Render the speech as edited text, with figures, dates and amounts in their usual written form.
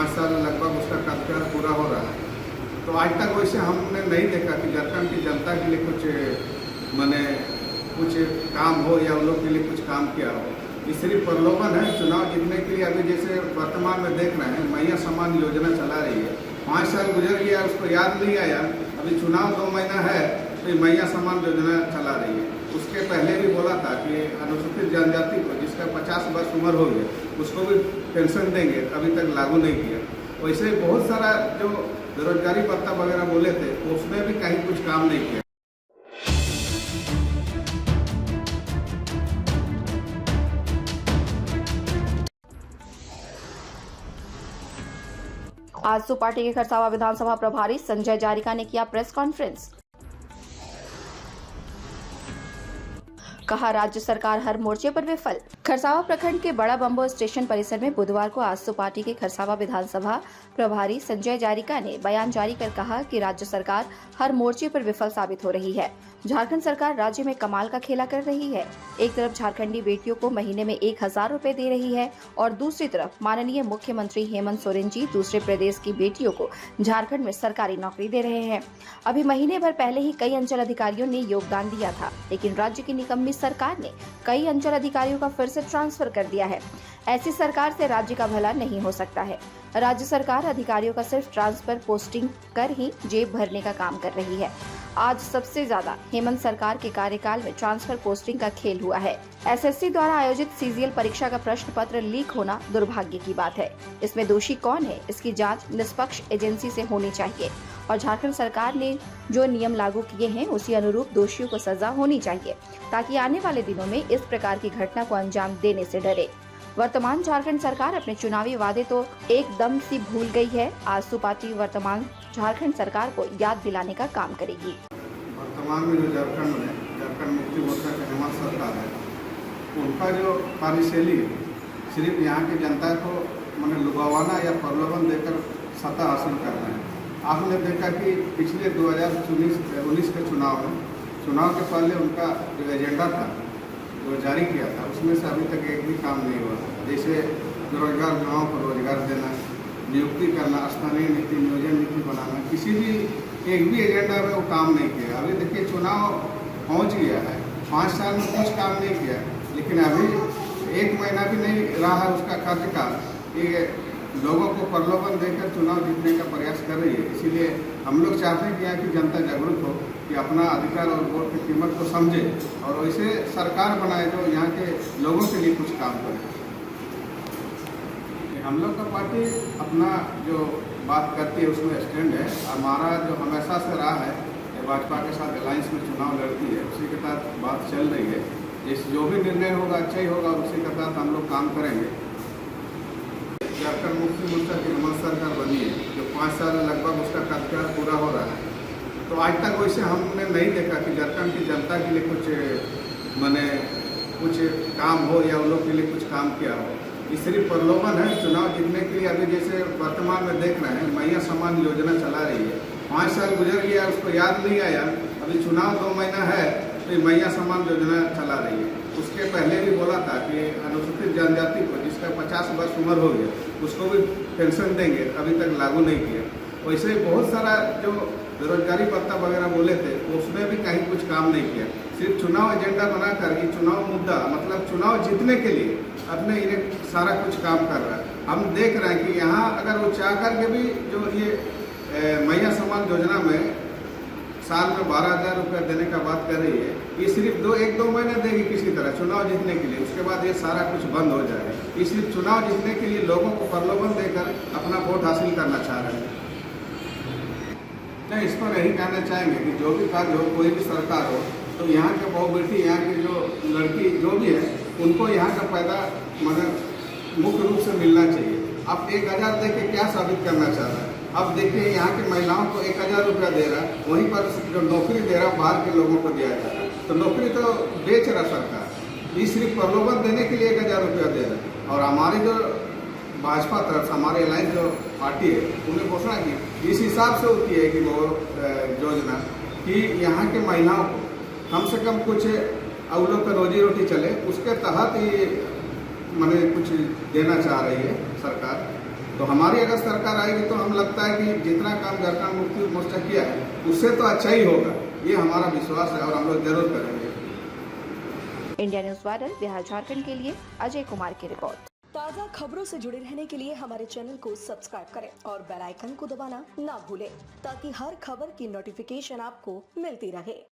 5 साल लगभग उसका कार्यकाल पूरा हो रहा है। तो आज तक वैसे हमने नहीं देखा कि झारखंड की जनता के लिए कुछ काम हो या उन लोग के लिए कुछ काम किया हो। ये सिर्फ प्रलोभन है चुनाव जीतने के लिए। अभी जैसे वर्तमान में देख रहे हैं मैया सम्मान योजना चला रही है, 5 साल गुजर गया, उसको याद नहीं आया, अभी चुनाव 2 महीना है तो ये मैया सम्मान योजना चला रही है। उसके पहले भी बोला था कि अनुसूचित जनजाति को जिसका 50 वर्ष उम्र हो गया उसको भी पेंशन देंगे, अभी तक लागू नहीं किया। वैसे बहुत सारा जो बेरोजगारी भत्ता वगैरह बोले थे उसमें भी कहीं कुछ काम नहीं किया। आजसू पार्टी के खरसावा विधानसभा प्रभारी संजय जारिका ने किया प्रेस कॉन्फ्रेंस। कहा राज्य सरकार हर मोर्चे पर विफल। खरसावा प्रखंड के बड़ा बम्बो स्टेशन परिसर में बुधवार को आजसू पार्टी के खरसावा विधानसभा प्रभारी संजय जारिका ने बयान जारी कर कहा कि राज्य सरकार हर मोर्चे पर विफल साबित हो रही है। झारखंड सरकार राज्य में कमाल का खेला कर रही है। एक तरफ झारखंडी बेटियों को महीने में 1000 रुपए दे रही है और दूसरी तरफ माननीय मुख्यमंत्री हेमंत सोरेन जी दूसरे प्रदेश की बेटियों को झारखंड में सरकारी नौकरी दे रहे हैं। अभी महीने भर पहले ही कई अंचल अधिकारियों ने योगदान दिया था, लेकिन राज्य की निकम्मी सरकार ने कई अंचल अधिकारियों का फिर से ट्रांसफर कर दिया है। ऐसी सरकार से राज्य का भला नहीं हो सकता है। राज्य सरकार अधिकारियों का सिर्फ ट्रांसफर पोस्टिंग कर ही जेब भरने का काम कर रही है। आज सबसे ज्यादा हेमंत सरकार के कार्यकाल में ट्रांसफर पोस्टिंग का खेल हुआ है। एसएससी द्वारा आयोजित सीजीएल परीक्षा का प्रश्न पत्र लीक होना दुर्भाग्य की बात है। इसमें दोषी कौन है, इसकी जांच निष्पक्ष एजेंसी से होनी चाहिए और झारखंड सरकार ने जो नियम लागू किए हैं उसी अनुरूप दोषियों को सजा होनी चाहिए, ताकि आने वाले दिनों में इस प्रकार की घटना को अंजाम देने से डरे। वर्तमान झारखंड सरकार अपने चुनावी वादे तो एकदम सी भूल गई है। आजसू पार्टी वर्तमान झारखंड सरकार को याद दिलाने का काम करेगी। वर्तमान में जो झारखंड मुक्ति मोर्चा की हेमंत सरकार है, उनका जो कार्यशैली सिर्फ यहाँ की जनता को लुभावाना या प्रलोभन देकर सत्ता हासिल करना है। आपने देखा कि पिछले 2019 के चुनाव के पहले उनका जो एजेंडा था जो जारी किया था उसमें से अभी तक एक भी काम नहीं हुआ। जैसे बेरोजगार युवाओं को रोजगार देना, नियुक्ति करना, स्थानीय नीति नियोजन नीति बनाना, किसी भी एक भी एजेंडा में वो काम नहीं किया। अभी देखिए चुनाव पहुंच गया है, 5 साल में कुछ काम नहीं किया, लेकिन अभी 1 महीना भी नहीं रहा है उसका कार्यकाल, ये लोगों को प्रलोभन देकर चुनाव जीतने का प्रयास कर रही है। इसीलिए हम लोग चाहते हैं कि यहाँ की जनता जागरूक हो, कि अपना अधिकार और वोट की कीमत को समझे और वैसे सरकार बनाए जो यहाँ के लोगों के लिए कुछ काम करे। हम लोग का पार्टी अपना जो बात करती है उसमें स्टैंड है। हमारा जो हमेशा से रहा है भाजपा के साथ अलायंस में चुनाव लड़ती है, उसी के तहत बात चल रही है। जिस जो भी निर्णय होगा अच्छा ही होगा, उसी के तहत हम लोग काम करेंगे। झारखंड मुक्ति मोर्चा की हेमंत सरकार बनी है, जो 5 साल लगभग उसका कार्यकाल पूरा हो रहा है। तो आज तक वैसे हमने नहीं देखा कि झारखंड की जनता के लिए कुछ काम हो या उन लोग के लिए कुछ काम किया हो। ये सिर्फ प्रलोभन है चुनाव जीतने के लिए। अभी जैसे वर्तमान में देख रहे हैं मैया सम्मान योजना चला रही है, 5 साल गुजर गया, उसको याद नहीं आया, अभी चुनाव 2 महीना है तो ये मैया सम्मान योजना चला रही है। उसके पहले भी बोला था कि अनुसूचित जनजाति को जिसका 50 वर्ष उम्र हो गया उसको भी पेंशन देंगे, अभी तक लागू नहीं किया। वैसे बहुत सारा जो बेरोजगारी भत्ता वगैरह बोले थे उसमें भी कहीं कुछ काम नहीं किया। सिर्फ चुनाव एजेंडा बनाकर ये चुनाव मुद्दा चुनाव जीतने के लिए अपने इन्हें सारा कुछ काम कर रहा है। हम देख रहे हैं कि यहाँ अगर वो चाह करके भी जो ये मैया सम्मान योजना में साल में 12,000 रुपया देने का बात कर रही है, ये सिर्फ 1-2 महीने देगी किसी तरह चुनाव जीतने के लिए, उसके बाद ये सारा कुछ बंद हो जाएगा। ये सिर्फ चुनाव जीतने के लिए लोगों को प्रलोभन देकर अपना वोट हासिल करना चाह रहे हैं। नहीं, इस पर यही कहना चाहेंगे कि जो भी कार्य हो, कोई भी सरकार हो, तो यहाँ के बहू बेटी, यहाँ की जो लड़की जो भी है, उनको यहाँ का पैदा मुख्य रूप से मिलना चाहिए। अब 1000 दे के क्या साबित करना चाह रहा है? अब देखिए यहाँ की महिलाओं को 1000 रुपया दे रहा है, वहीं पर जो नौकरी दे रहा बाहर के लोगों को दिया जा रहा है, तो नौकरी तो बेच रहा सरकार। ये सिर्फ प्रलोभन देने के लिए 1000 रुपया दे रहा है। और हमारी जो भाजपा तरफ हमारे अलायंस जो पार्टी है उन्हें घोषणा की इस हिसाब से होती है कि वो योजना कि यहाँ के महिलाओं को कम से कम कुछ अवलोक रोजी रोटी चले, उसके तहत ये कुछ देना चाह रही है सरकार। तो हमारी अगर सरकार आएगी तो हम लगता है कि जितना काम झारखंड मुक्ति मोर्चा किया है उससे तो अच्छा ही होगा, ये हमारा विश्वास है और हम लोग जरूर करेंगे। India news viral Bihar Jharkhand के लिए अजय कुमार की रिपोर्ट। ताज़ा खबरों से जुड़े रहने के लिए हमारे चैनल को सब्सक्राइब करें और बेल आइकन को दबाना ना भूलें ताकि हर खबर की नोटिफिकेशन आपको मिलती रहे।